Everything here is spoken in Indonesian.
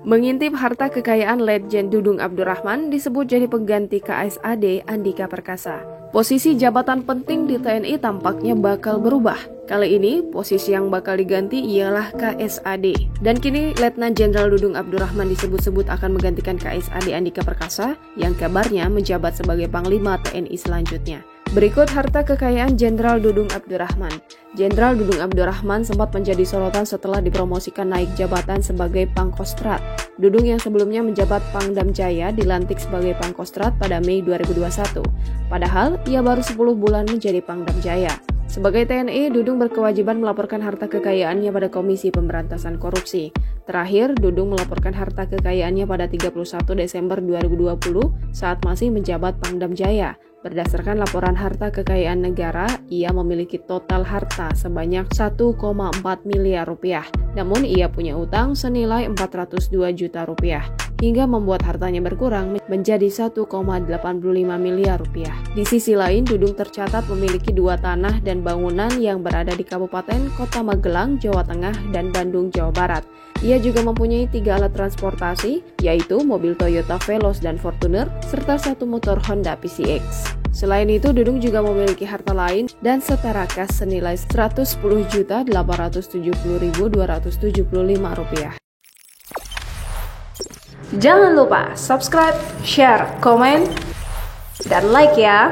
Mengintip harta kekayaan Letjen Dudung Abdurrahman disebut jadi pengganti KSAD Andika Perkasa. Posisi jabatan penting di TNI tampaknya bakal berubah. Kali ini, posisi yang bakal diganti ialah KSAD. Dan kini, Letnan Jenderal Dudung Abdurrahman disebut-sebut akan menggantikan KSAD Andika Perkasa yang kabarnya menjabat sebagai Panglima TNI selanjutnya. Berikut harta kekayaan Jenderal Dudung Abdurrahman. Jenderal Dudung Abdurrahman sempat menjadi sorotan setelah dipromosikan naik jabatan sebagai Pangkostrat. Dudung yang sebelumnya menjabat Pangdam Jaya dilantik sebagai Pangkostrat pada Mei 2021. Padahal, ia baru 10 bulan menjadi Pangdam Jaya. Sebagai TNI, Dudung berkewajiban melaporkan harta kekayaannya pada Komisi Pemberantasan Korupsi. Terakhir, Dudung melaporkan harta kekayaannya pada 31 Desember 2020 saat masih menjabat Pangdam Jaya. Berdasarkan laporan harta kekayaan negara, ia memiliki total harta sebanyak 1,4 miliar rupiah. Namun ia punya utang senilai 402 juta rupiah, hingga membuat hartanya berkurang menjadi 1,85 miliar rupiah. Di sisi lain, Dudung tercatat memiliki 2 tanah dan bangunan yang berada di Kabupaten Kota Magelang, Jawa Tengah, dan Bandung, Jawa Barat. Ia juga mempunyai 3 alat transportasi, yaitu mobil Toyota Veloz dan Fortuner, serta 1 motor Honda PCX. Selain itu, Dudung juga memiliki harta lain dan setara kas senilai Rp110.870.275. Jangan lupa subscribe, share, komen, dan like ya!